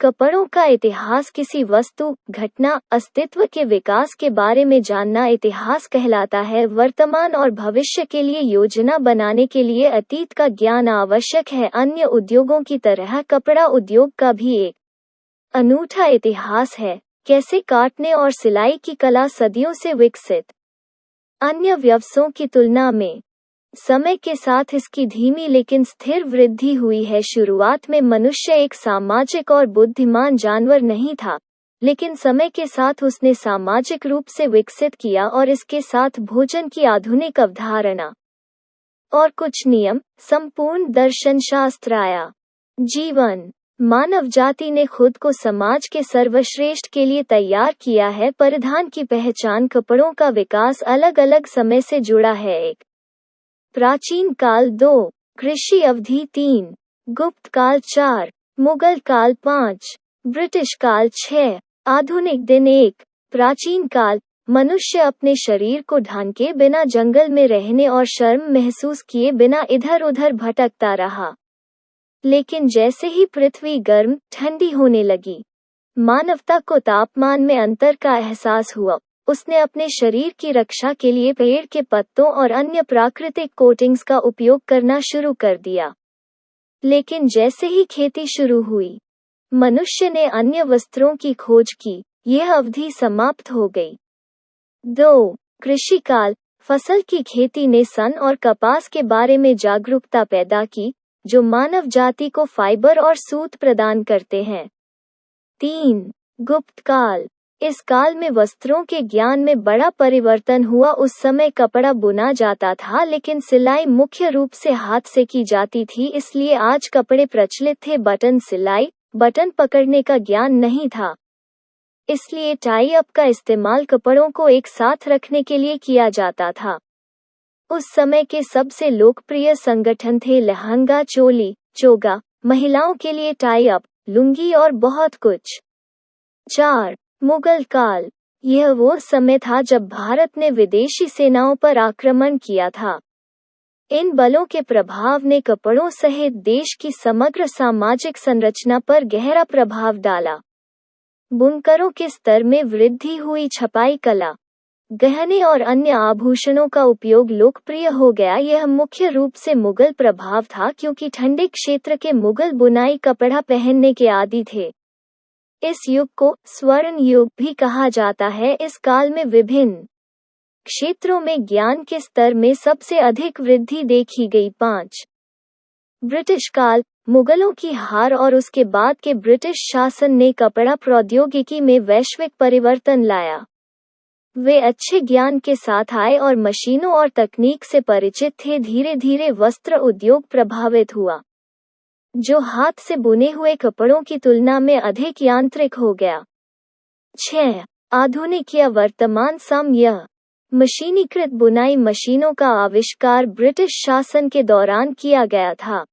कपड़ों का इतिहास किसी वस्तु, घटना, अस्तित्व के विकास के बारे में जानना इतिहास कहलाता है। वर्तमान और भविष्य के लिए योजना बनाने के लिए अतीत का ज्ञान आवश्यक है। अन्य उद्योगों की तरह कपड़ा उद्योग का भी एक अनूठा इतिहास है। कैसे काटने और सिलाई की कला सदियों से विकसित अन्य व्यवसायों की तुलना में समय के साथ इसकी धीमी लेकिन स्थिर वृद्धि हुई है। शुरुआत में मनुष्य एक सामाजिक और बुद्धिमान जानवर नहीं था, लेकिन समय के साथ उसने सामाजिक रूप से विकसित किया और इसके साथ भोजन की आधुनिक अवधारणा और कुछ नियम, संपूर्ण दर्शनशास्त्र आया। जीवन मानव जाति ने खुद को समाज के सर्वश्रेष्ठ के लिए तैयार किया है। परिधान की पहचान कपड़ों का विकास अलग अलग समय से जुड़ा है। एक प्राचीन काल 2, कृषि अवधि 3, गुप्त काल 4, मुगल काल 5, ब्रिटिश काल 6, आधुनिक दिन 1। प्राचीन काल मनुष्य अपने शरीर को ढांके बिना जंगल में रहने और शर्म महसूस किए बिना इधर उधर भटकता रहा। लेकिन जैसे ही पृथ्वी गर्म ठंडी होने लगी, मानवता को तापमान में अंतर का एहसास हुआ। उसने अपने शरीर की रक्षा के लिए पेड़ के पत्तों और अन्य प्राकृतिक कोटिंग्स का उपयोग करना शुरू कर दिया। लेकिन जैसे ही खेती शुरू हुई, मनुष्य ने अन्य वस्त्रों की खोज की। यह अवधि समाप्त हो गई। 2, कृषि काल फसल की खेती ने सन और कपास के बारे में जागरूकता पैदा की, जो मानव जाति को फाइबर और सूत प्रदान करते हैं। 3, गुप्त काल इस काल में वस्त्रों के ज्ञान में बड़ा परिवर्तन हुआ। उस समय कपड़ा बुना जाता था, लेकिन सिलाई मुख्य रूप से हाथ से की जाती थी, इसलिए आज कपड़े प्रचलित थे। बटन सिलाई, बटन पकड़ने का ज्ञान नहीं था, इसलिए टाई अप का इस्तेमाल कपड़ों को एक साथ रखने के लिए किया जाता था। उस समय के सबसे लोकप्रिय संगठन थे लहंगा, चोली, चोगा, महिलाओं के लिए टाई अप, लुंगी और बहुत कुछ। 4, मुगल काल यह वो समय था जब भारत ने विदेशी सेनाओं पर आक्रमण किया था। इन बलों के प्रभाव ने कपड़ों सहित देश की समग्र सामाजिक संरचना पर गहरा प्रभाव डाला। बुनकरों के स्तर में वृद्धि हुई। छपाई कला, गहने और अन्य आभूषणों का उपयोग लोकप्रिय हो गया। यह मुख्य रूप से मुगल प्रभाव था, क्योंकि ठंडे क्षेत्र के मुगल बुनाई कपड़ा पहनने के आदी थे। इस युग को स्वर्ण युग भी कहा जाता है। इस काल में विभिन्न क्षेत्रों में ज्ञान के स्तर में सबसे अधिक वृद्धि देखी गई। 5, ब्रिटिश काल मुगलों की हार और उसके बाद के ब्रिटिश शासन ने कपड़ा प्रौद्योगिकी में वैश्विक परिवर्तन लाया। वे अच्छे ज्ञान के साथ आए और मशीनों और तकनीक से परिचित थे। धीरे धीरे वस्त्र उद्योग प्रभावित हुआ, जो हाथ से बुने हुए कपड़ों की तुलना में अधिक यांत्रिक हो गया। 6, आधुनिक या वर्तमान समय मशीनीकृत बुनाई मशीनों का आविष्कार ब्रिटिश शासन के दौरान किया गया था।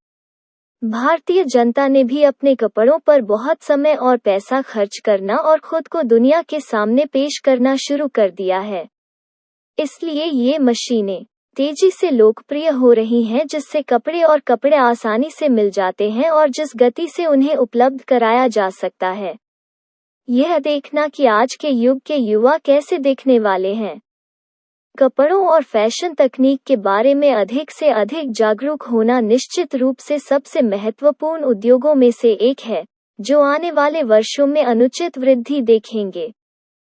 भारतीय जनता ने भी अपने कपड़ों पर बहुत समय और पैसा खर्च करना और खुद को दुनिया के सामने पेश करना शुरू कर दिया है। इसलिए ये मशीनें तेजी से लोकप्रिय हो रही हैं, जिससे कपड़े और कपड़े आसानी से मिल जाते हैं और जिस गति से उन्हें उपलब्ध कराया जा सकता है। यह देखना कि आज के युग के युवा कैसे दिखने वाले हैं। कपड़ों और फैशन तकनीक के बारे में अधिक से अधिक जागरूक होना निश्चित रूप से सबसे महत्वपूर्ण उद्योगों में से एक है, जो आने वाले वर्षों में अनुचित वृद्धि देखेंगे।